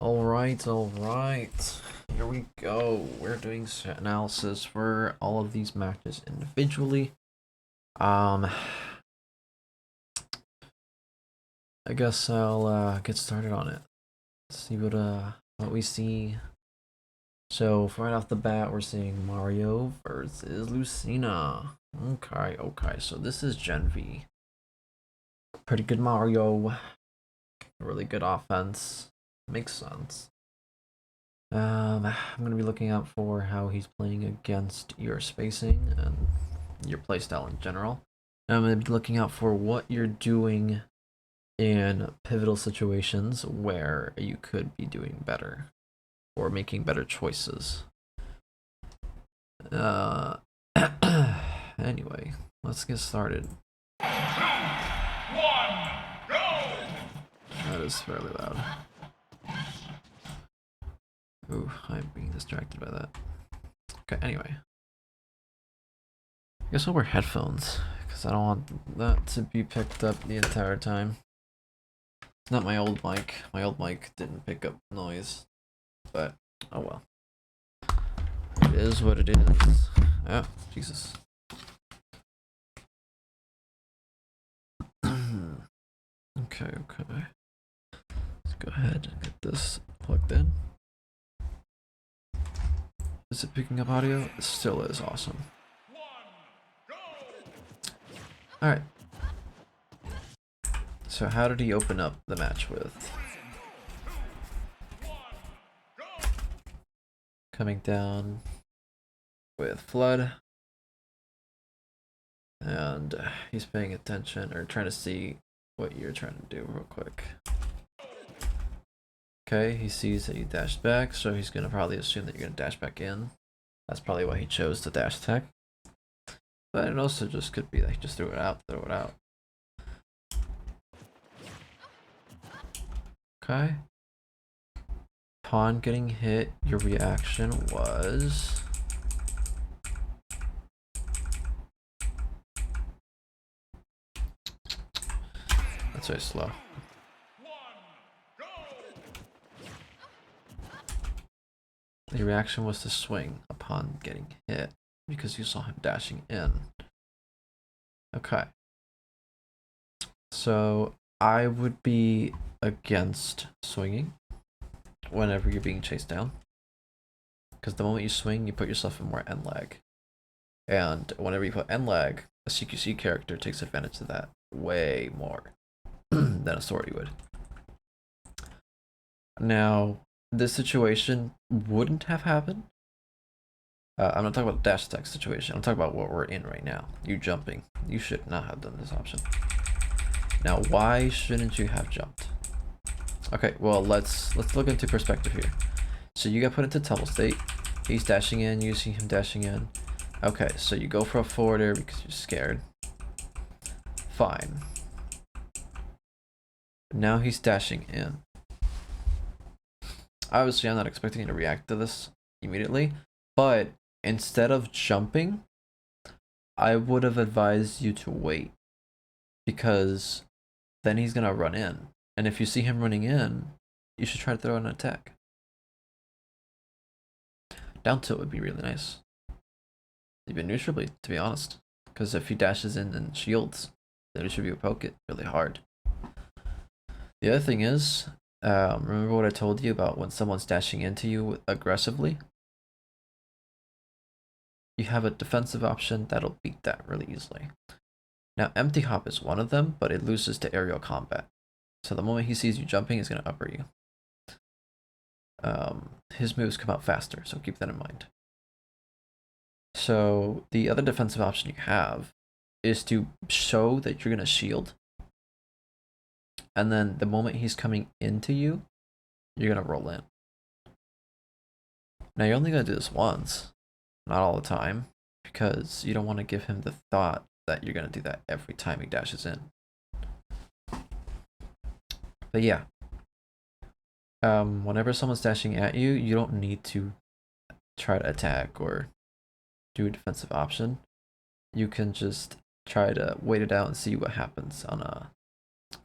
Alright. Here we go. We're doing analysis for all of these matches individually. I guess I'll get started on it. See what we see. So right off the bat, we're seeing Mario versus Lucina. Okay. So this is GenV. Pretty good Mario. Really good offense. Makes sense. I'm going to be looking out for how he's playing against your spacing and your playstyle in general. And I'm going to be looking out for what you're doing in pivotal situations where you could be doing better or making better choices. Anyway, let's get started. That is fairly loud. Ooh, I'm being distracted by that. Okay, anyway. I guess I'll wear headphones, because I don't want that to be picked up the entire time. It's not my old mic. My old mic didn't pick up noise. But, oh well. It is what it is. Oh, Jesus. Okay. Let's go ahead and get this plugged in. Is it picking up audio? It still is. Awesome. Alright. So how did he open up the match with? Coming down with Flood. And he's paying attention, or trying to see what you're trying to do real quick. Okay, he sees that you dashed back, so he's going to probably assume that you're going to dash back in. That's probably why he chose to dash attack. But it also just could be that he just threw it out. Okay. Upon getting hit, your reaction was... That's very slow. The reaction was to swing upon getting hit because you saw him dashing in. Okay. So I would be against swinging whenever you're being chased down, because the moment you swing, you put yourself in more end lag. And whenever you put end lag, a CQC character takes advantage of that way more than a Authority would. Now, this situation wouldn't have happened. I'm not talking about the dash attack situation. I'm talking about what we're in right now. You jumping. You should not have done this option. Now, why shouldn't you have jumped? Okay, well, let's look into perspective here. So you got put into tunnel state. He's dashing in. You see him dashing in. Okay, so you go for a forwarder because you're scared. Fine. Now he's dashing in. Obviously, I'm not expecting you to react to this immediately, but instead of jumping, I would have advised you to wait, because then he's gonna run in, and if you see him running in, you should try to throw an attack. Down tilt would be really nice. Even neutrally, to be honest, because if he dashes in and shields, then it should be a poke it really hard. The other thing is, remember what I told you about when someone's dashing into you aggressively? You have a defensive option that'll beat that really easily. Now, empty hop is one of them, but it loses to aerial combat. So the moment he sees you jumping, he's going to upper you. His moves come out faster, so keep that in mind. So the other defensive option you have is to show that you're going to shield. And then the moment he's coming into you, you're going to roll in. Now, you're only going to do this once, not all the time, because you don't want to give him the thought that you're going to do that every time he dashes in. But yeah, whenever someone's dashing at you, you don't need to try to attack or do a defensive option. You can just try to wait it out and see what happens on a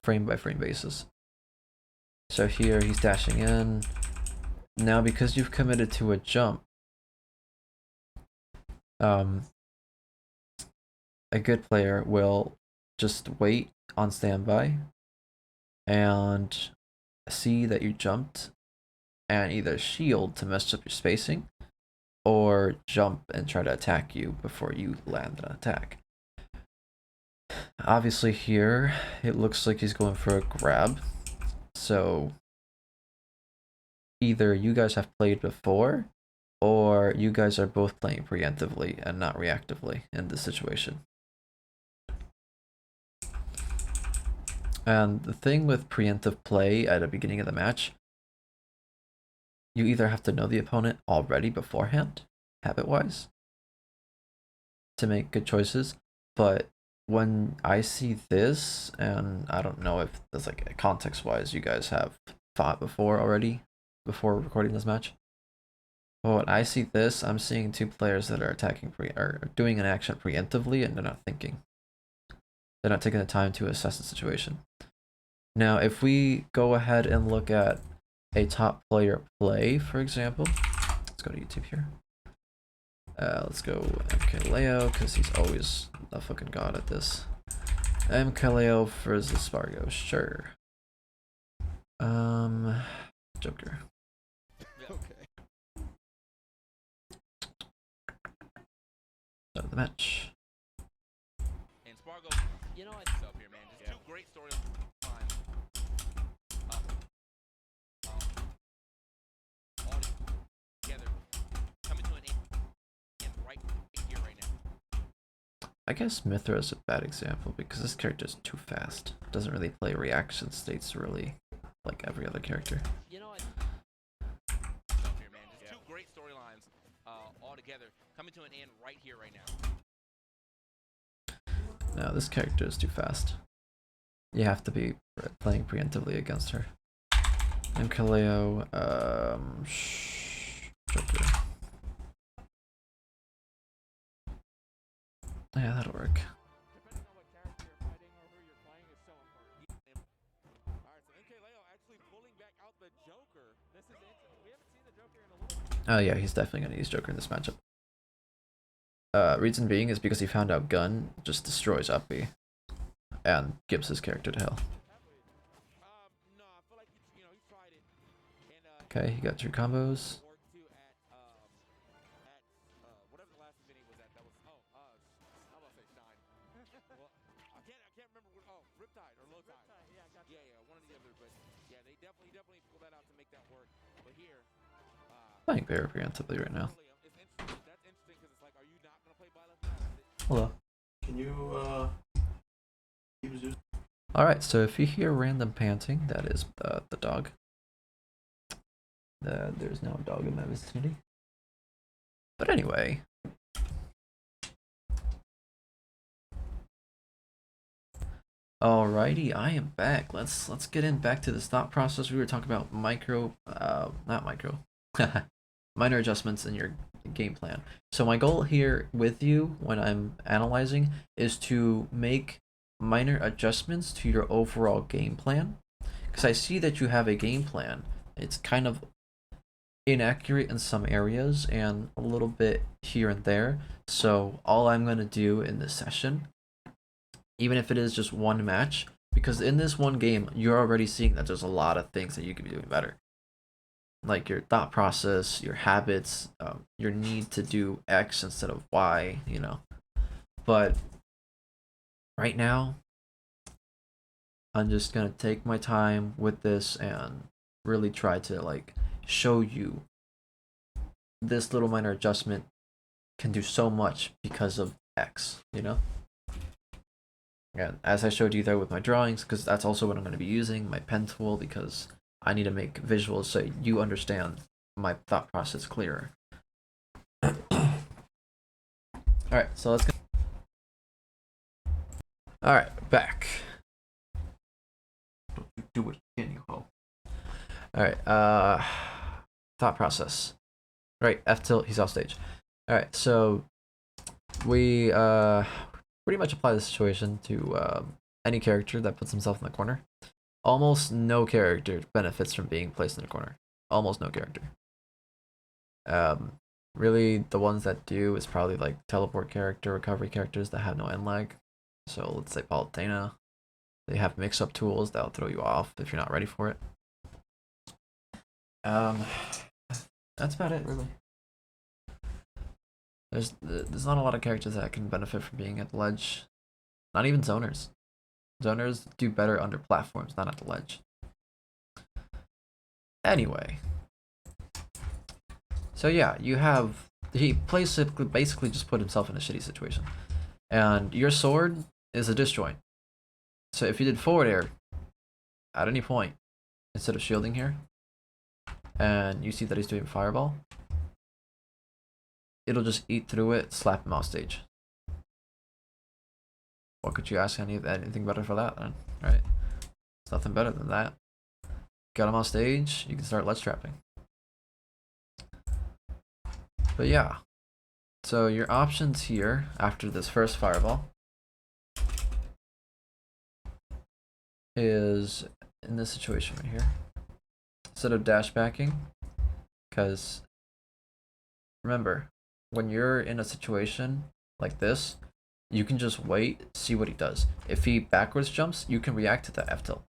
frame by frame basis. So here he's dashing in, Now, because you've committed to a jump, a good player will just wait on standby and see that you jumped and either shield to mess up your spacing or jump and try to attack you before you land an attack. Obviously here, it looks like he's going for a grab, so either you guys have played before or you guys are both playing preemptively and not reactively in this situation. And the thing with preemptive play at the beginning of the match, you either have to know the opponent already beforehand, habit-wise, to make good choices, but when I see this, and I don't know if there's like context-wise you guys have fought before already, before recording this match, but when I see this, I'm seeing two players that are attacking are doing an action preemptively and they're not thinking. They're not taking the time to assess the situation. Now, if we go ahead and look at a top player play, for example, let's go to YouTube here. Let's go MKLeo, because he's always a fucking god at this. MKLeo versus Spargo, sure. Joker. Okay. Start of the match. And Spargo, you know what's up here, man? Just two great storylines. All together, coming to an end right here, right now. I guess Mithra is a bad example because this character is too fast. Doesn't really play reaction states really like every other character. You know what? Up here, man. Just two great storylines all together, coming to an end right here, right now. No, this character is too fast. You have to be playing preemptively against her. MKLeo, Joker. Yeah, that'll work. Depending on what character you're fighting or who you're playing is so important. Alright, so MKLeo actually pulling back out the Joker. This is interesting. We haven't seen the Joker in a little. Oh yeah, he's definitely gonna use Joker in this matchup. Reason being is because he found out Gun just destroys Uppy and gives his character to hell. No, I feel like he tried it. And, Okay, he got 2 combos. Whatever the last event he was at, that was I'm gonna say Stein. Well, I can't remember what, Riptide or Low Tide. Yeah, gotcha. Yeah, one or the other, but yeah, they definitely pulled that out to make that work. But here, Playing very preemptively right now. it's interesting. That's interesting because it's like, are you not gonna play Byleth? Hello. Can you keep Zeus? Alright, so if you hear random panting, that is the dog. There's no dog in my vicinity. But anyway. Alrighty, I am back. Let's get back to this thought process. We were talking about minor adjustments in your game plan. So my goal here with you when I'm analyzing is to make minor adjustments to your overall game plan. Because I see that you have a game plan. It's kind of inaccurate in some areas and a little bit here and there. So all I'm going to do in this session, even if it is just one match, because in this one game, you're already seeing that there's a lot of things that you could be doing better. Like your thought process, your habits, your need to do X instead of Y, you know. But right now, I'm just going to take my time with this and really try to like show you this little minor adjustment can do so much because of X, you know? And as I showed you there with my drawings, because that's also what I'm going to be using, my pen tool, because I need to make visuals so you understand my thought process clearer. Alright, so let's go. Alright, back. Don't you do it again, you hoe. Alright, thought process. Right, F tilt, he's off stage. Alright, so we pretty much apply the situation to any character that puts himself in the corner. Almost no character benefits from being placed in the corner. Almost no character. Really, the ones that do is probably like teleport character, recovery characters that have no end lag. So let's say Palutena. They have mix-up tools that'll throw you off if you're not ready for it. That's about it, really. There's not a lot of characters that can benefit from being at the ledge. Not even zoners. Zoners do better under platforms, not at the ledge. Anyway. So yeah, he basically just put himself in a shitty situation. And your sword is a disjoint. So if you did forward air at any point, instead of shielding here, and you see that he's doing fireball, it'll just eat through it, slap him off stage. What could you ask anything better for that then, right? It's nothing better than that. Got him on stage, you can start ledge trapping. But yeah, so your options here after this first fireball is in this situation right here. Instead of dash backing, because remember, when you're in a situation like this, you can just wait, see what he does. If he backwards jumps, you can react to that F tilt.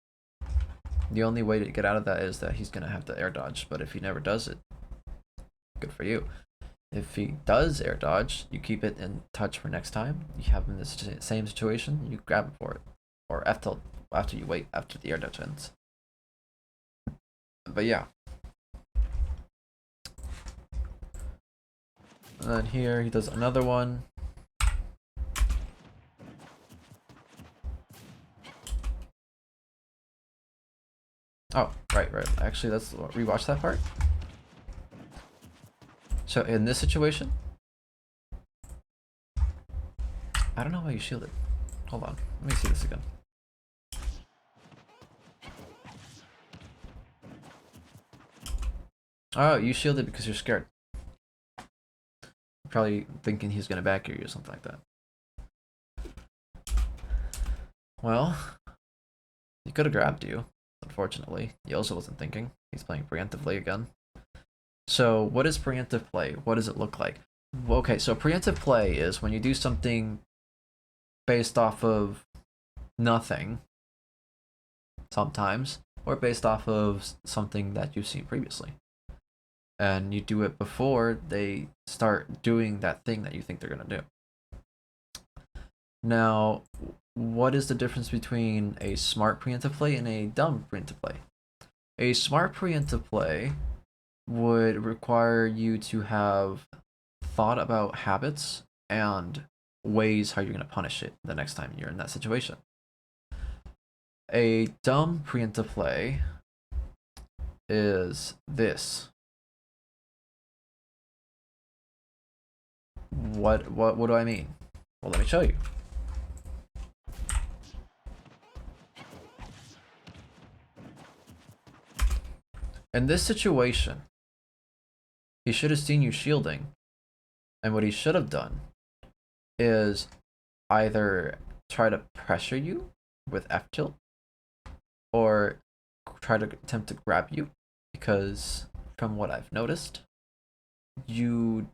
The only way to get out of that is that he's gonna have to air dodge, but if he never does it, good for you. If he does air dodge, you keep it in touch for next time. You have him in this same situation, you grab him for it. Or F tilt after you wait, after the air dodge ends. But yeah. And then here he does another one. Oh, right. Actually, let's rewatch that part. So in this situation, I don't know why you shielded. Hold on, let me see this again. Oh, you shielded because you're scared. Probably thinking he's gonna back you or something like that. Well, he could have grabbed you. Unfortunately, he also wasn't thinking. He's playing preemptively again. So what is preemptive play? What does it look like? Okay, so preemptive play is when you do something based off of nothing, sometimes, or based off of something that you've seen previously. And you do it before they start doing that thing that you think they're gonna do. Now, what is the difference between a smart preemptive play and a dumb preemptive play? A smart preemptive play would require you to have thought about habits and ways how you're going to punish it the next time you're in that situation. A dumb preemptive play is this. What do I mean? Well, let me show you. In this situation, he should have seen you shielding, and what he should have done is either try to pressure you with F tilt or try to attempt to grab you, because from what I've noticed, you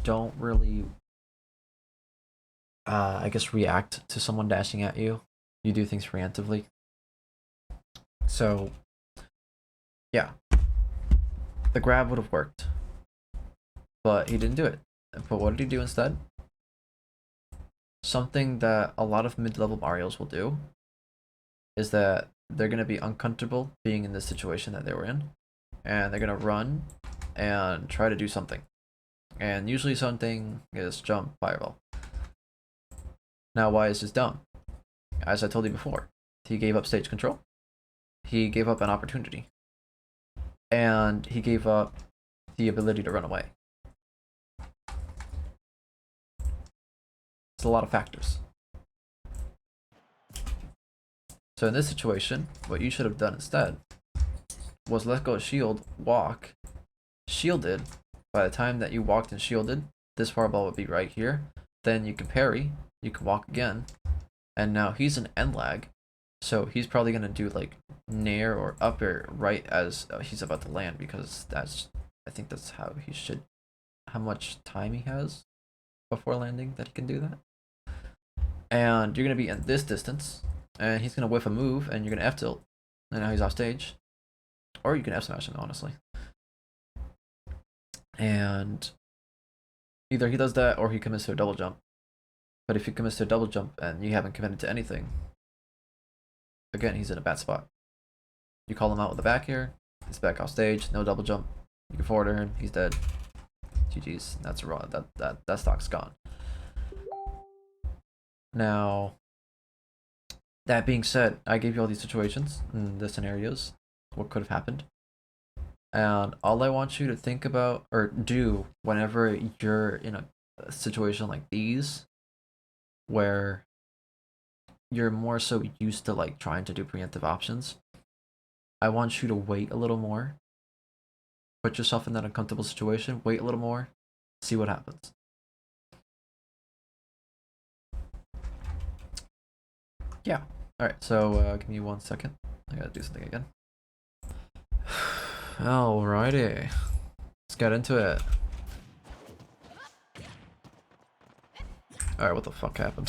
don't really I guess react to someone dashing at you. You do things preemptively. So yeah, the grab would have worked, but he didn't do it. But what did he do instead? Something that a lot of mid-level Marios will do is that they're going to be uncomfortable being in this situation that they were in, and they're going to run and try to do something. And usually something is jump, fireball. Now, why is this dumb? As I told you before, he gave up stage control. He gave up an opportunity. And he gave up the ability to run away. It's a lot of factors. So in this situation, what you should have done instead was let go of shield, walk, shielded. By the time that you walked and shielded, this fireball would be right here. Then you can parry, you can walk again, and now he's an end lag, so he's probably gonna do like nair or up air right as he's about to land, because I think that's how he should how much time he has before landing that he can do that. And you're gonna be in this distance, and he's gonna whiff a move, and you're gonna F tilt, and now he's off stage. Or you can F smash him, honestly. And either he does that or he commits to a double jump. But if he commits to a double jump and you haven't committed to anything, again, he's in a bad spot. You call him out with the back air, he's back off stage, no double jump. You can forward him, he's dead. GG's. That's raw. That stock's gone. Now, that being said, I gave you all these situations and the scenarios, what could have happened. And all I want you to think about or do whenever you're in a situation like these, where you're more so used to like trying to do preemptive options, I want you to wait a little more. Put yourself in that uncomfortable situation, wait a little more, see what happens. Yeah. Alright, so give me 1 second. I gotta do something again. Alrighty. Let's get into it. Alright, what the fuck happened?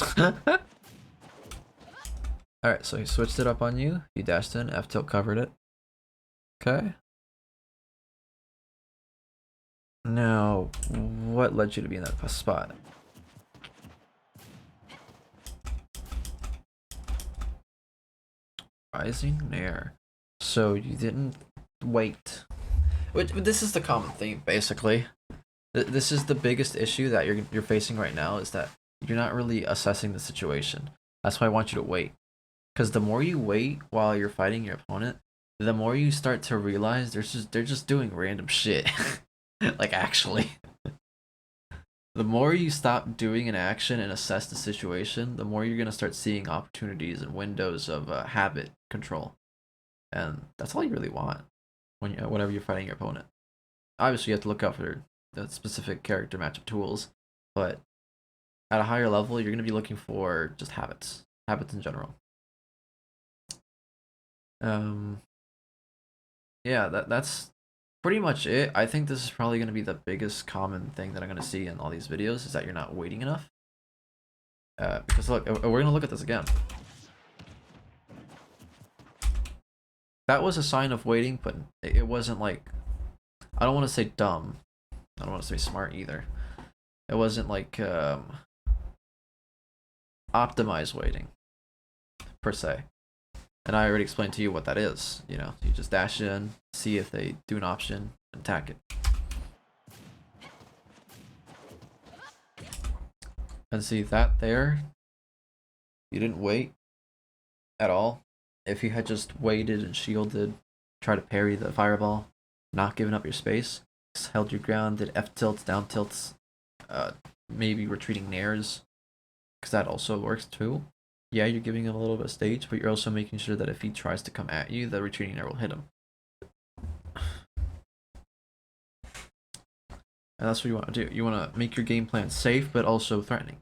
Alright, so he switched it up on you. You dashed in, F tilt covered it. Okay. Now, what led you to be in that spot? Rising Nair. So you didn't wait. This is the common theme, basically. This is the biggest issue that you're facing right now, is that you're not really assessing the situation. That's why I want you to wait. Because the more you wait while you're fighting your opponent, the more you start to realize they're just doing random shit. Like, actually. The more you stop doing an action and assess the situation, the more you're going to start seeing opportunities and windows of habit control. And that's all you really want whenever you're fighting your opponent. Obviously, you have to look out for the specific character matchup tools, but at a higher level, you're going to be looking for just habits in general. Yeah, that's pretty much it. I think this is probably going to be the biggest common thing that I'm going to see in all these videos, is that you're not waiting enough. Because look, we're going to look at this again. That was a sign of waiting, but it wasn't like, I don't want to say dumb. I don't want to say smart either. It wasn't like optimized waiting, per se. And I already explained to you what that is. You know, you just dash in, see if they do an option, and attack it. And see that there, you didn't wait at all. If you had just waited and shielded, try to parry the fireball, not giving up your space, just held your ground, did F tilts, down tilts, maybe retreating nairs, because that also works too. Yeah, you're giving him a little bit of stage, but you're also making sure that if he tries to come at you, the retreating nair will hit him. And that's what you want to do. You want to make your game plan safe, but also threatening.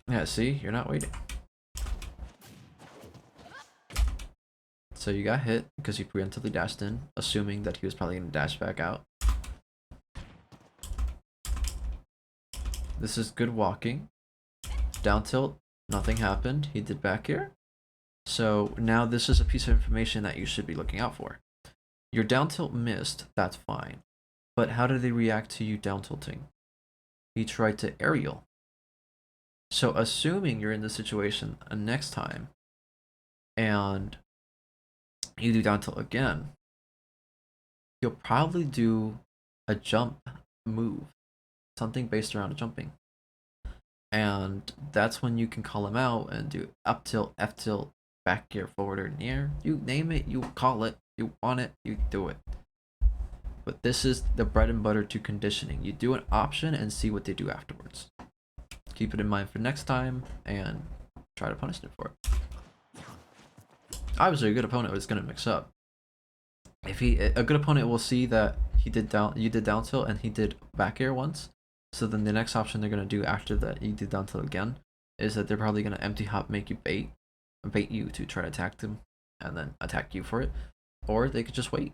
Yeah, see? You're not waiting. So you got hit because you preemptively dashed in, assuming that he was probably going to dash back out. This is good walking. Down tilt, nothing happened. He did back air. So now this is a piece of information that you should be looking out for. Your down tilt missed, that's fine. But how did they react to you down tilting? He tried to aerial. So assuming you're in this situation next time, and you do down tilt again, you'll probably do a jump move. Something based around jumping. And that's when you can call him out and do up tilt, F tilt, back gear, forward or near. You name it, you call it, you want it, you do it. But this is the bread and butter to conditioning. You do an option and see what they do afterwards. Keep it in mind for next time and try to punish them for it. Obviously, a good opponent is going to mix up. If a good opponent will see that you did down tilt and he did back air once. So then the next option they're going to do after that you did down tilt again is that they're probably going to empty hop, make you bait you to try to attack them and then attack you for it. Or they could just wait.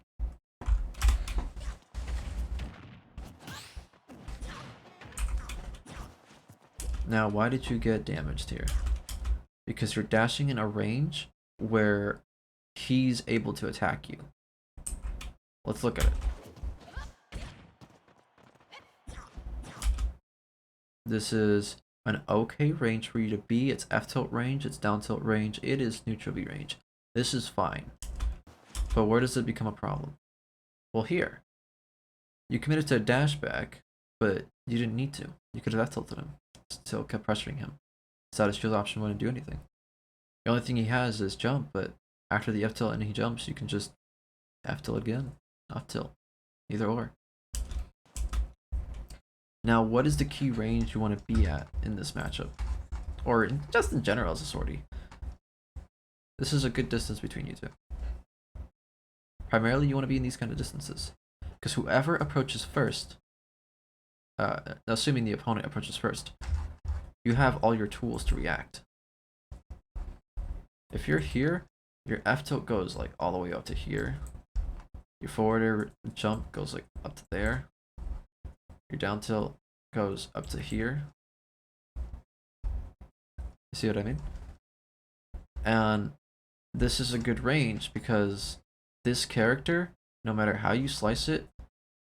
Now, why did you get damaged here? Because you're dashing in a range where he's able to attack you. Let's look at it. This is an okay range for you to be. It's F tilt range, it's down tilt range, it is neutral B range. This is fine. But where does it become a problem? Well, here. You committed to a dash back, but you didn't need to. You could have F tilted him. Still kept pressuring him. His out of shield option wouldn't do anything. The only thing he has is jump, but after the F tilt and he jumps, you can just F tilt again. Off tilt. Either or. Now, what is the key range you want to be at in this matchup? Or just in general as a sortie? This is a good distance between you two. Primarily, you want to be in these kind of distances. Because whoever approaches first, assuming the opponent approaches first, you have all your tools to react. If you're here, your F tilt goes like all the way up to here. Your forward air jump goes like up to there. Your down tilt goes up to here. You see what I mean? And this is a good range because this character, no matter how you slice it,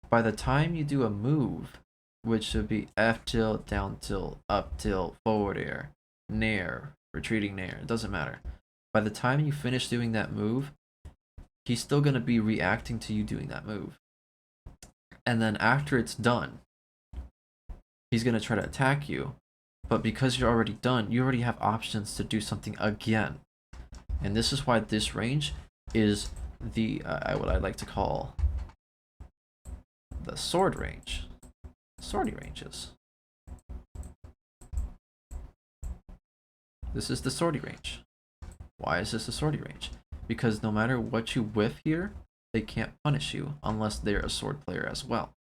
by the time you do a move, which should be F tilt, down tilt, up tilt, forward air, nair, retreating nair, it doesn't matter. By the time you finish doing that move, he's still going to be reacting to you doing that move. And then after it's done, he's going to try to attack you. But because you're already done, you already have options to do something again. And this is why this range is the, what I like to call the sword range. Sortie ranges. This is the sortie range. Why is this a sortie range? Because no matter what you whiff here, they can't punish you unless they're a sword player as well.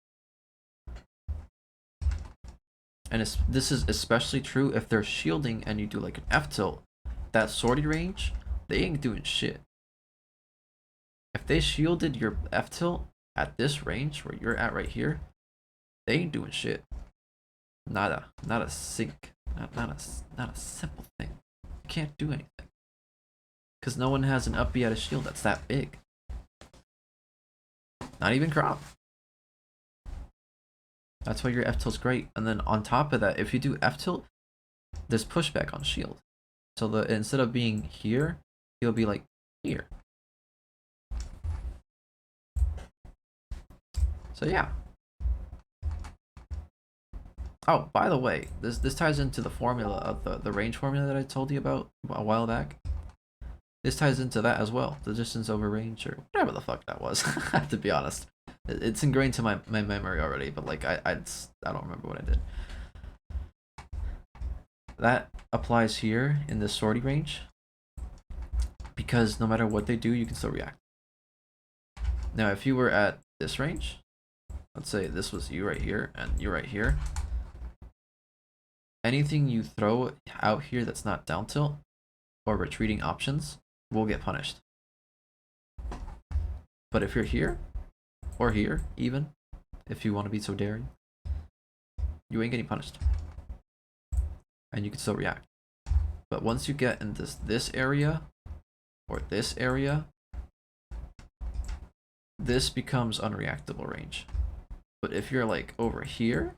And this is especially true if they're shielding and you do like an F tilt. That sortie range, they ain't doing shit. If they shielded your F tilt at this range where you're at right here, they ain't doing shit. Not a sync. Not a simple thing. You can't do anything. Because no one has an up B out of shield that's that big. Not even Crop. That's why your F tilt's great. And then on top of that, if you do F tilt, there's pushback on shield. So instead of being here, he'll be like here. So yeah. Oh, by the way, this ties into the formula of the range formula that I told you about a while back. This ties into that as well. The distance over range or whatever the fuck that was. To be honest, it's ingrained to my memory already. But like I don't remember what I did. That applies here in this sortie range because no matter what they do, you can still react. Now, if you were at this range, let's say this was you right here and you right here. Anything you throw out here that's not down tilt or retreating options will get punished. But if you're here, or here even, if you want to be so daring, you ain't getting punished. And you can still react. But once you get in this area, or this area, this becomes unreactable range. But if you're like over here,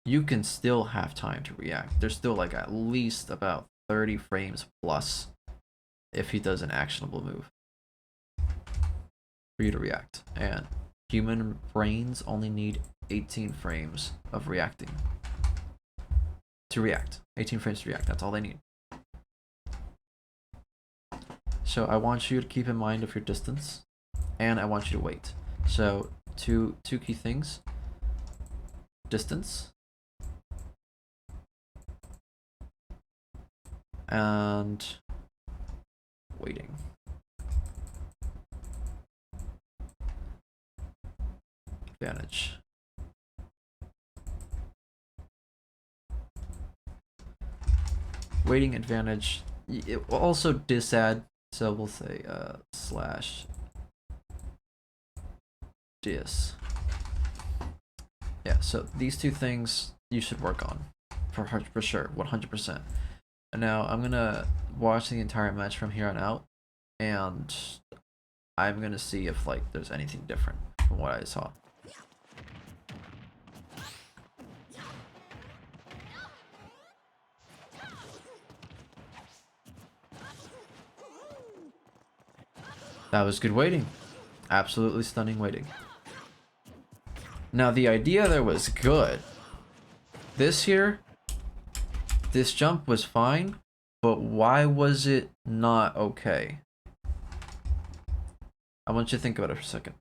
you can still have time to react. There's still like at least about 30 frames plus if he does an actionable move for you to react. And human brains only need 18 frames of reacting to react. 18 frames to react, that's all they need. So I want you to keep in mind of your distance and I want you to wait. So two key things. Distance and waiting. Advantage. Waiting advantage. It will also disadd, so we'll say slash dis. Yeah, so these two things you should work on for sure, 100%. And now I'm gonna watch the entire match from here on out, and I'm gonna see if like there's anything different from what I saw. That was good waiting. Absolutely stunning waiting. Now the idea there was good. This jump was fine, but why was it not okay? I want you to think about it for a second.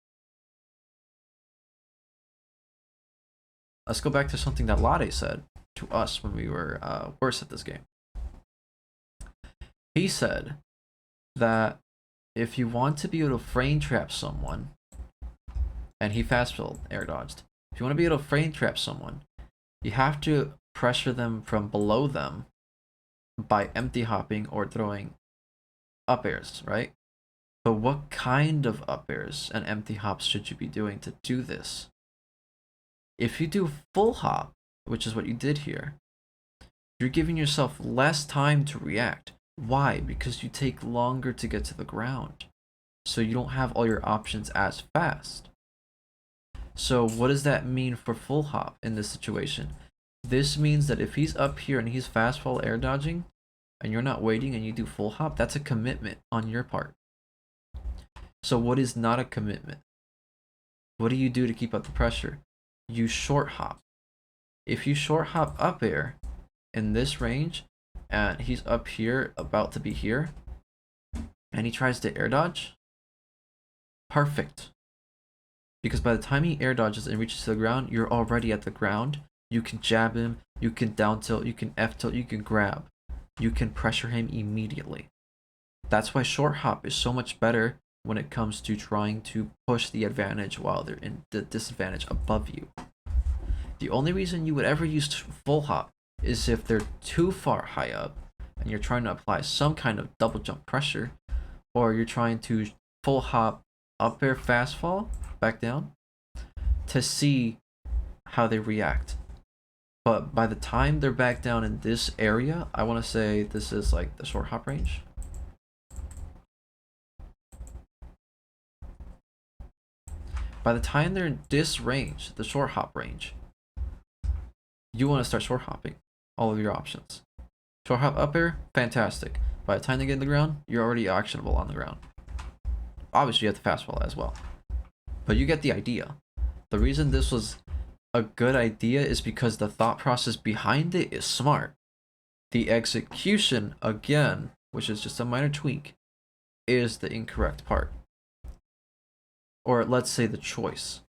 Let's go back to something that Lade said to us when we were worse at this game. He said that if you want to be able to frame trap someone, and he fast filled air dodged, if you want to be able to frame trap someone, you have to pressure them from below them by empty hopping or throwing up airs, right? But what kind of up airs and empty hops should you be doing to do this? If you do full hop, which is what you did here, you're giving yourself less time to react. Why? Because you take longer to get to the ground. So you don't have all your options as fast. So what does that mean for full hop in this situation? This means that if he's up here and he's fast fall air dodging, and you're not waiting and you do full hop, that's a commitment on your part. So what is not a commitment? What do you do to keep up the pressure? You short hop. If you short hop up air in this range, and he's up here, about to be here, and he tries to air dodge, perfect. Because by the time he air dodges and reaches to the ground, you're already at the ground. You can jab him, you can down tilt, you can F tilt, you can grab. You can pressure him immediately. That's why short hop is so much better when it comes to trying to push the advantage while they're in the disadvantage above you. The only reason you would ever use full hop is if they're too far high up and you're trying to apply some kind of double jump pressure, or you're trying to full hop up air fast fall back down to see how they react. But by the time they're back down in this area, I want to say this is like the short hop range. By the time they're in this range, the short hop range, you want to start short hopping all of your options. Short hop up air, fantastic. By the time they get in the ground, you're already actionable on the ground. Obviously, you have to fast fall as well. But you get the idea. The reason this was a good idea is because the thought process behind it is smart. The execution, again, which is just a minor tweak, is the incorrect part. Or let's say the choice.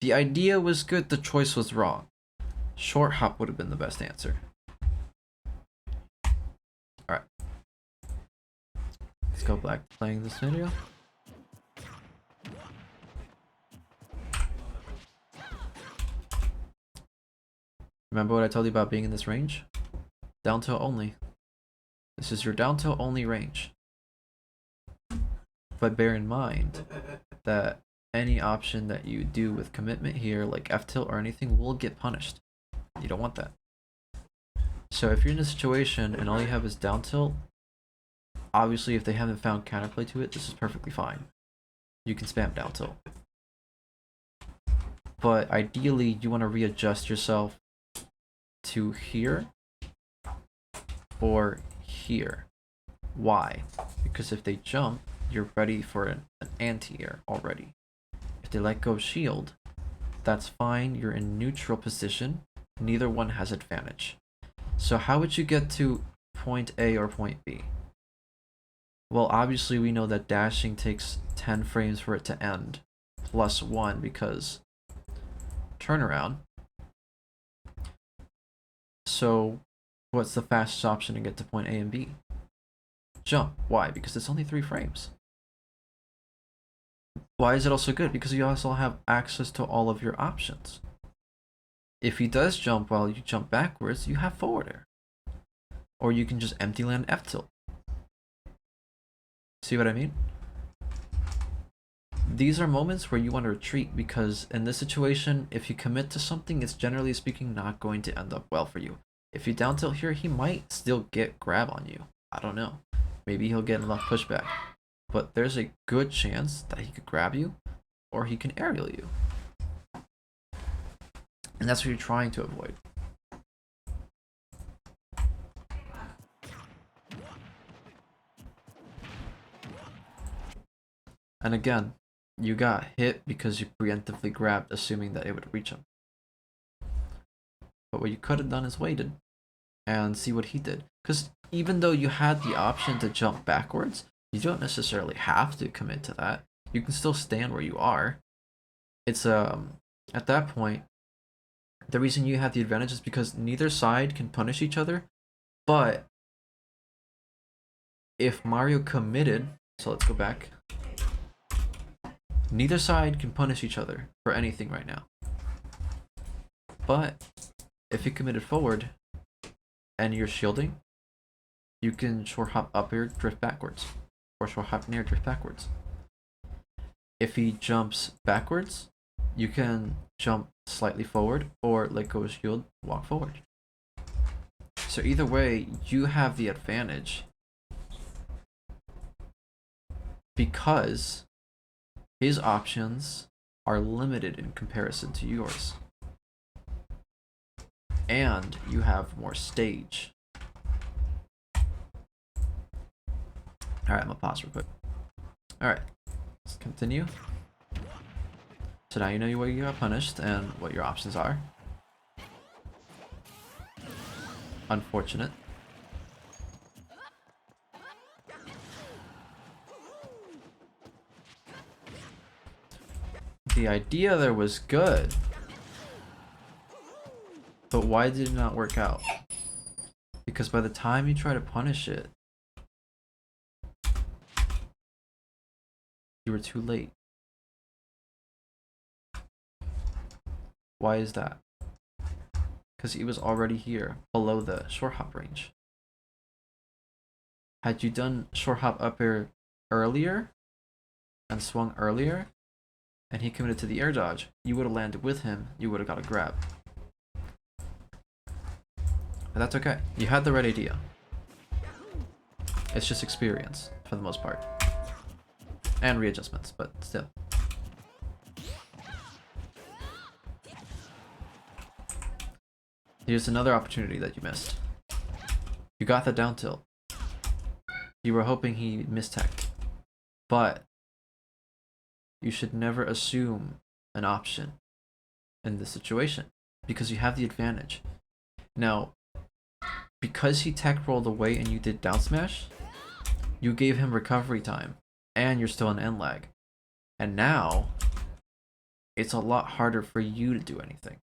The idea was good, the choice was wrong. Short hop would have been the best answer. Alright. Let's go back to playing this video. Remember what I told you about being in this range? Down tilt only. This is your down tilt only range. But bear in mind that any option that you do with commitment here, like F tilt or anything, will get punished. You don't want that. So if you're in a situation and all you have is down tilt, obviously if they haven't found counterplay to it, this is perfectly fine. You can spam down tilt. But ideally, you want to readjust yourself to here or here. Why? Because if they jump, you're ready for an anti-air already. If they let go shield, that's fine, you're in neutral position, neither one has advantage. So how would you get to point A or point B? Well, obviously we know that dashing takes 10 frames for it to end, plus 1 because turnaround. So what's the fastest option to get to point A and B? Jump. Why? Because it's only 3 frames. Why is it also good? Because you also have access to all of your options. If he does jump while you jump backwards, you have forward air. Or you can just empty land F tilt. See what I mean? These are moments where you want to retreat because in this situation, if you commit to something, it's generally speaking not going to end up well for you. If you down tilt here, he might still get grab on you. I don't know. Maybe he'll get enough pushback. But there's a good chance that he could grab you or he can aerial you. And that's what you're trying to avoid. And again, you got hit because you preemptively grabbed assuming that it would reach him. But what you could have done is waited and see what he did. Because even though you had the option to jump backwards, you don't necessarily have to commit to that. You can still stand where you are. It's at that point, the reason you have the advantage is because neither side can punish each other. But if Mario committed, so let's go back. Neither side can punish each other for anything right now. But if he committed forward and you're shielding, you can short hop up air, drift backwards. Or short hop near, drift backwards. If he jumps backwards, you can jump slightly forward or let go of shield, walk forward. So either way, you have the advantage because his options are limited in comparison to yours. And you have more stage. Alright, I'm gonna pause real quick. Alright, let's continue. So now you know where you got punished and what your options are. Unfortunate. The idea there was good. But why did it not work out? Because by the time you try to punish it, you were too late. Why is that? Because he was already here, below the short hop range. Had you done short hop up air earlier, and swung earlier, and he committed to the air dodge, you would have landed with him, you would have got a grab. But that's okay. You had the right idea. It's just experience, for the most part. And readjustments, but still. Here's another opportunity that you missed. You got the down tilt. You were hoping he mistech. But you should never assume an option in this situation because you have the advantage. Now, because he tech rolled away and you did down smash, you gave him recovery time and you're still in end lag. And now it's a lot harder for you to do anything.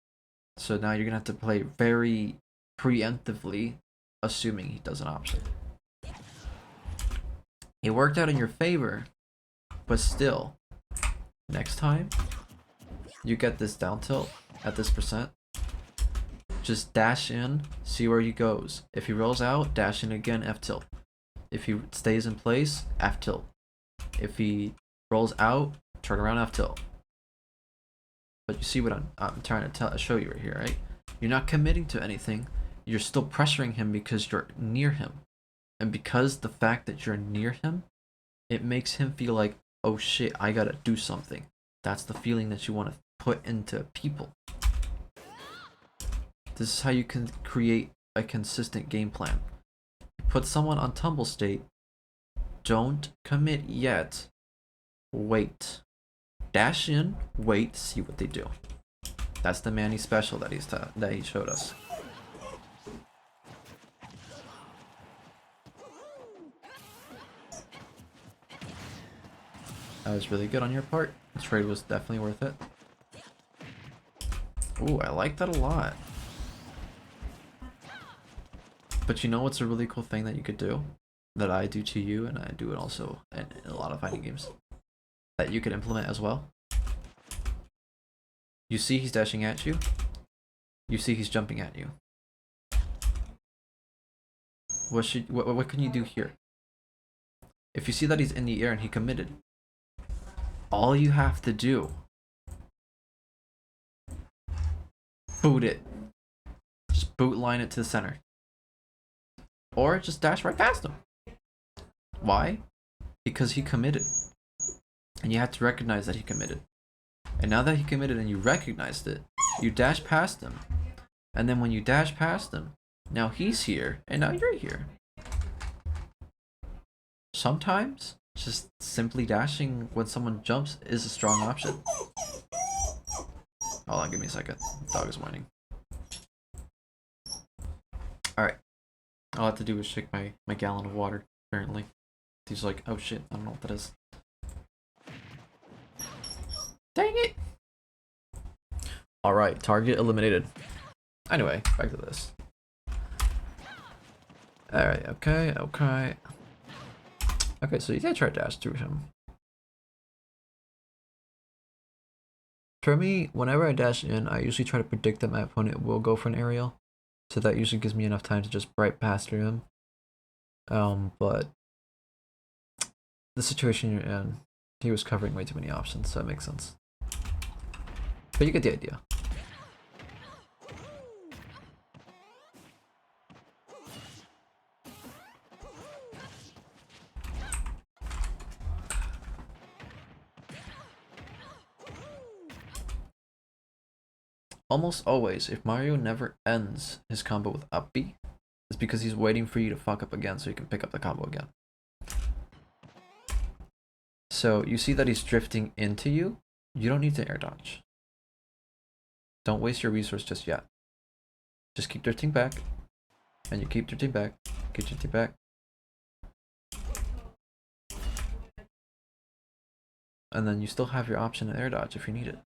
So now you're gonna have to play very preemptively, assuming he does an option. It worked out in your favor, but still, next time you get this down tilt at this percent, just dash in, see where he goes. If he rolls out, dash in again, F tilt. If he stays in place, F tilt. If he rolls out, turn around, F tilt. But you see what I'm trying to show you right here, right? You're not committing to anything. You're still pressuring him because you're near him. And because the fact that you're near him, it makes him feel like, oh shit, I gotta do something. That's the feeling that you want to put into people. This is how you can create a consistent game plan. You put someone on tumble state, don't commit yet, wait. Dash in, wait, see what they do. That's the Manny special that he showed us. That was really good on your part. The trade was definitely worth it. Ooh, I like that a lot. But you know what's a really cool thing that you could do? That I do to you, and I do it also in a lot of fighting games. That you could implement as well. You see he's dashing at you. You see he's jumping at you. What can you do here? If you see that he's in the air and he committed, all you have to do, boot it. Just just boot line it to the center. Or just dash right past him. Why? Because he committed. And you have to recognize that he committed. And now that he committed and you recognized it, you dash past him. And then when you dash past him, now he's here, and now you're here. Sometimes, just simply dashing when someone jumps is a strong option. Hold on, give me a second. The dog is whining. Alright. All I have to do is shake my gallon of water, apparently. He's like, oh shit, I don't know what that is. Dang it! Alright, target eliminated. Anyway, back to this. Alright, okay. Okay, so you did try to dash through him. For me, whenever I dash in, I usually try to predict that my opponent will go for an aerial. So that usually gives me enough time to just right pass through him. But the situation you're in, he was covering way too many options, so it makes sense. But you get the idea. Almost always, if Mario never ends his combo with up B, it's because he's waiting for you to fuck up again so he can pick up the combo again. So you see that he's drifting into you, you don't need to air dodge. Don't waste your resource just yet. Just keep drifting back, and you keep drifting back, keep drifting back. And then you still have your option to air dodge if you need it.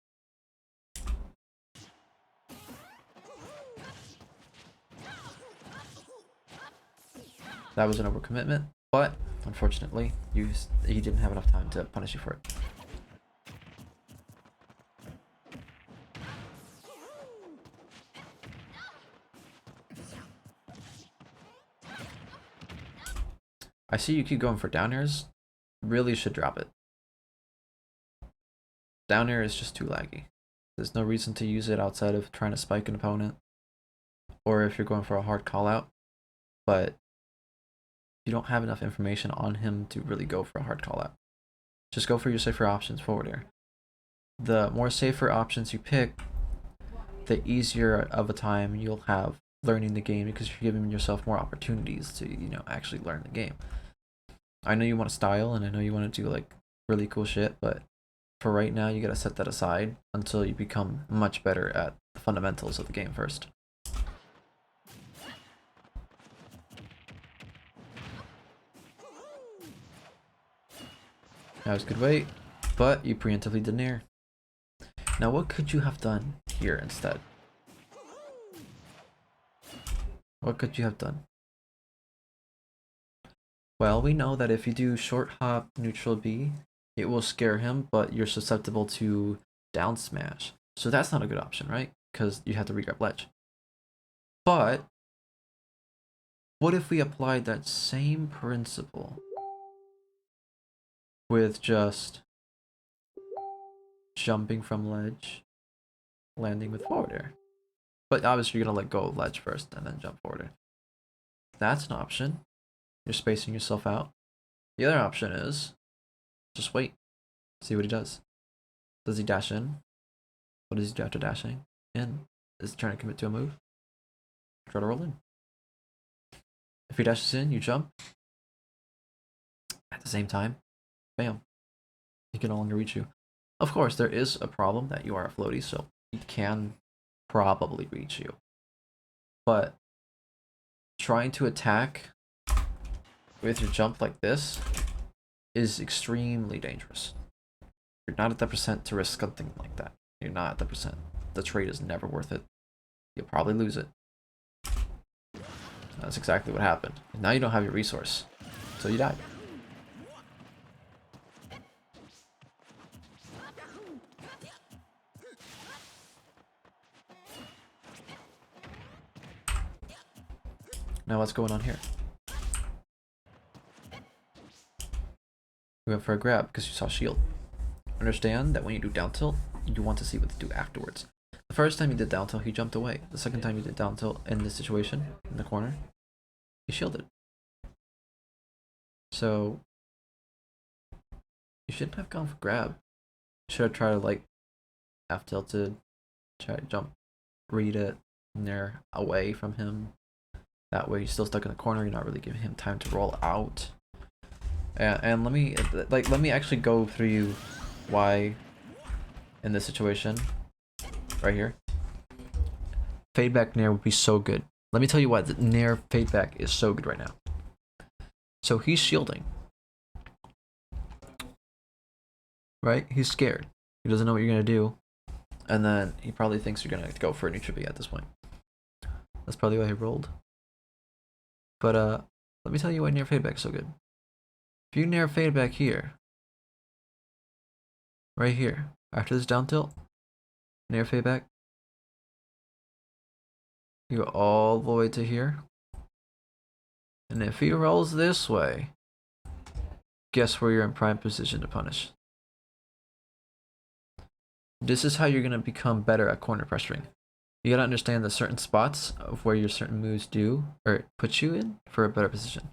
That was an overcommitment, but unfortunately, he didn't have enough time to punish you for it. I see you keep going for down airs. Really should drop it. Down air is just too laggy. There's no reason to use it outside of trying to spike an opponent, or if you're going for a hard call out, but you don't have enough information on him to really go for a hard call out. Just go for your safer options forward air. The more safer options you pick, the easier of a time you'll have learning the game, because you're giving yourself more opportunities to, you know, actually learn the game. I know you want to style, and I know you want to do like really cool shit, but for right now you gotta set that aside until you become much better at the fundamentals of the game first. That was good weight, but you preemptively did air. Now what could you have done here instead? What could you have done? Well, we know that if you do short hop neutral B, it will scare him, but you're susceptible to down smash. So that's not a good option, right? Because you have to regrab ledge. But what if we applied that same principle with just jumping from ledge, landing with forward air? But obviously you're gonna let go of ledge first and then jump forward air. That's an option. You're spacing yourself out. The other option is just wait. See what he does. Does he dash in? What does he do after dashing in? Is he trying to commit to a move? Try to roll in. If he dashes in, you jump. At the same time, bam. He can no longer reach you. Of course, there is a problem that you are a floaty, so he can probably reach you. But trying to attack with your jump like this is extremely dangerous. You're not at the percent to risk something like that. You're not at the percent. The trade is never worth it. You'll probably lose it. That's exactly what happened. And now you don't have your resource, so you died. Now what's going on here? You went for a grab because you saw shield. Understand that when you do down tilt, you want to see what to do afterwards. The first time you did down tilt, he jumped away. The second time you did down tilt in this situation, in the corner, he shielded. So you shouldn't have gone for grab. You should have tried to like half tilted, try to jump, read it, and they're away from him. That way he's still stuck in the corner, you're not really giving him time to roll out. And let me actually go through you why in this situation right here fade back nair would be so good. Let me tell you why the nair fade back is so good right now. So he's shielding, right? He's scared, he doesn't know what you're gonna do, and then he probably thinks you're gonna go for a neutral B at this point. That's probably why he rolled. But let me tell you why nair fade back is so good. If you nair fade back here, right here, after this down tilt, nair fade back, you go all the way to here, and if he rolls this way, guess where you're in prime position to punish. This is how you're gonna become better at corner pressuring. You gotta understand the certain spots of where your certain moves do or put you in for a better position.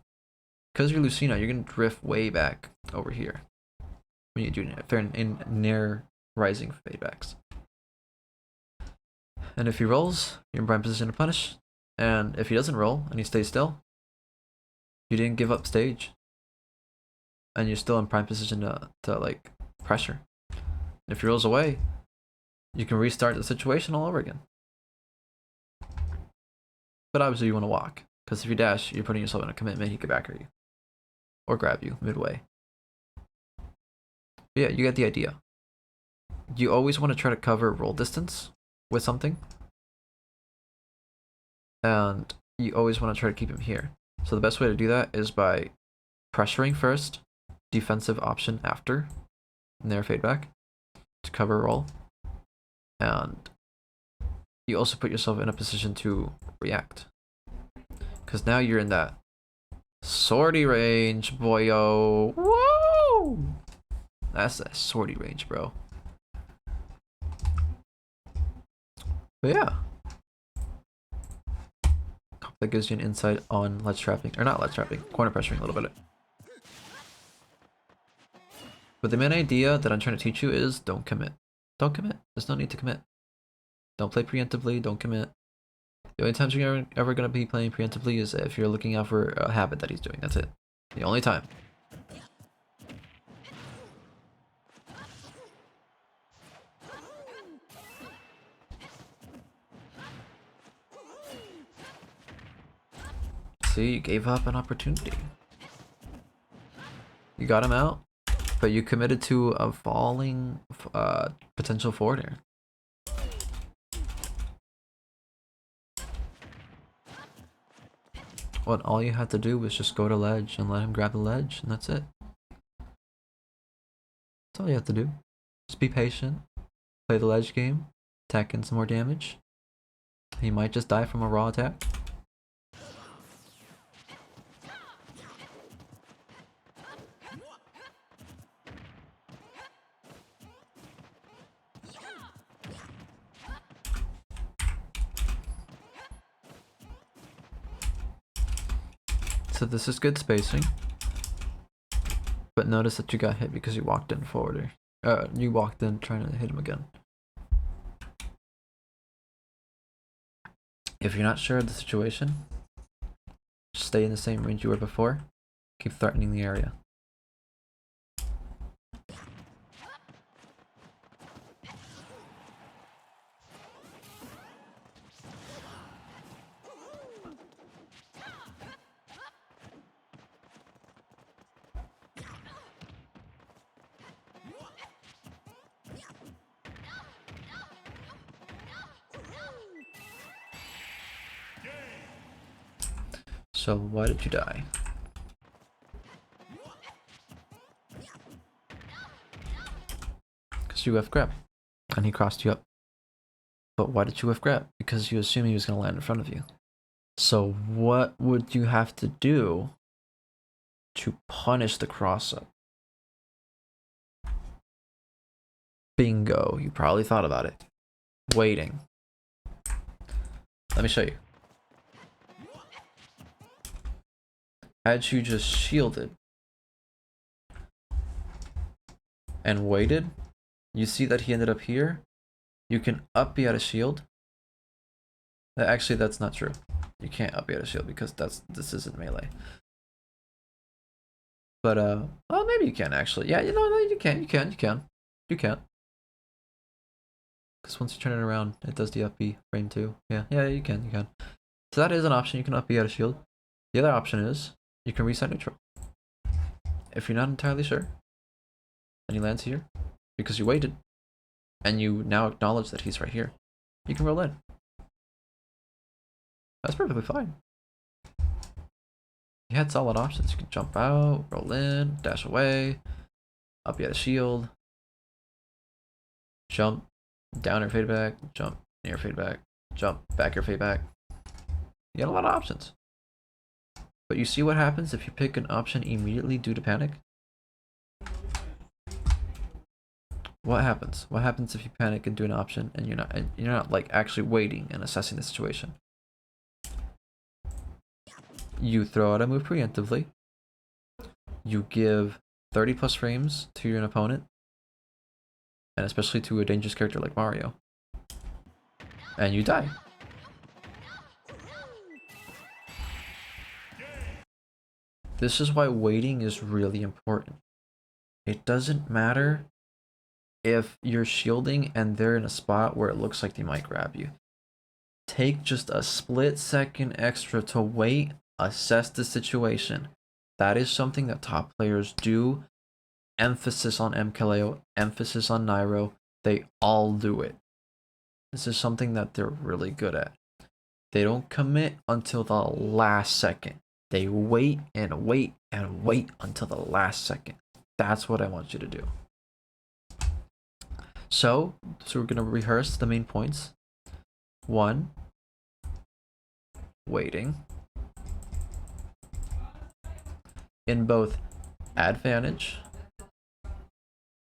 Because you're Lucina, you're gonna drift way back over here when you do in nair rising fadebacks. And if he rolls, you're in prime position to punish. And if he doesn't roll and he stays still, you didn't give up stage. And you're still in prime position to like pressure. And if he rolls away, you can restart the situation all over again. But obviously you want to walk, because if you dash, you're putting yourself in a commitment, he could backer you. Or grab you midway. But yeah, you get the idea. You always want to try to cover roll distance with something. And you always want to try to keep him here. So the best way to do that is by pressuring first, defensive option after, nair fade back to cover roll. And you also put yourself in a position to react. Because now you're in that sortie range, boyo. Woo! That's that sortie range, bro. But yeah. That gives you an insight on ledge trapping. Or not ledge trapping, corner pressuring a little bit. But the main idea that I'm trying to teach you is don't commit. Don't commit. There's no need to commit. Don't play preemptively, don't commit. The only times you're ever going to be playing preemptively is if you're looking out for a habit that he's doing. That's it. The only time. See, you gave up an opportunity. You got him out, but you committed to a falling potential forward air. What all you had to do was just go to ledge and let him grab the ledge, and that's it. That's all you have to do. Just be patient, play the ledge game, attack in some more damage. He might just die from a raw attack. So this is good spacing. But notice that you got hit because you walked in forward. You walked in trying to hit him again. If you're not sure of the situation, just stay in the same range you were before. Keep threatening the area. So why did you die? Because you F grab. And he crossed you up. But why did you F grab? Because you assumed he was going to land in front of you. So what would you have to do to punish the cross up? Bingo. You probably thought about it. Waiting. Let me show you. Had you just shielded and waited, you see that he ended up here. You can up B out of shield. Actually, that's not true. You can't up B out of shield because this isn't melee. But well, maybe you can actually. Yeah, no, you can. Because once you turn it around, it does the up B frame too. Yeah, you can. So that is an option. You can up B out of shield. The other option is you can reset neutral. If you're not entirely sure, and he lands here because you waited, and you now acknowledge that he's right here, you can roll in. That's perfectly fine. You had solid options. You can jump out, roll in, dash away, up you had a shield, jump, down or fade back, jump, near fade back, jump, back or fade back. You got a lot of options. But you see what happens if you pick an option immediately due to panic? What happens? What happens if you panic and do an option and you're not like actually waiting and assessing the situation? You throw out a move preemptively. You give 30 plus frames to your opponent, and especially to a dangerous character like Mario, and you die. This is why waiting is really important. It doesn't matter if you're shielding and they're in a spot where it looks like they might grab you. Take just a split second extra to wait, assess the situation. That is something that top players do. Emphasis on MKLeo, emphasis on Nairo. They all do it. This is something that they're really good at. They don't commit until the last second. They wait and wait and wait until the last second. That's what I want you to do. So we're going to rehearse the main points. 1, waiting. In both advantage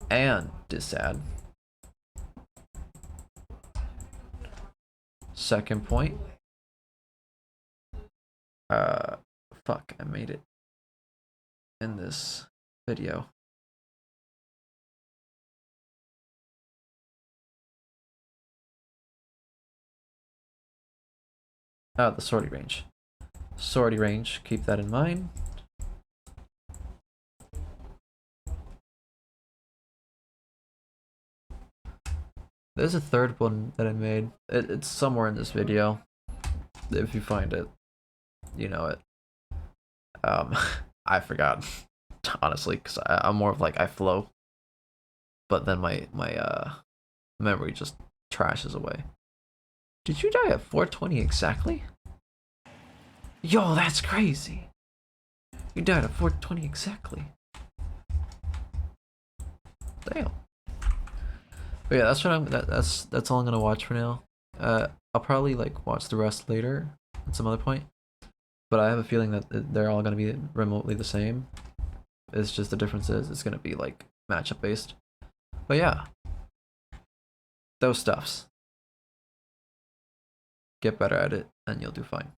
and disad. Second point. Fuck, I made it in this video. The sortie range. Sortie range, keep that in mind. There's a third one that I made. It's somewhere in this video. If you find it, you know it. I forgot, honestly, because I'm more of like I flow, but then my memory just trashes away. Did you die at 420 exactly? Yo, that's crazy. You died at 420 exactly. Damn. But yeah, that's what that's all I'm gonna watch for now. I'll probably like watch the rest later at some other point. But I have a feeling that they're all gonna be remotely the same. It's just the difference is it's gonna be like matchup based. But yeah, those stuffs. Get better at it, and you'll do fine.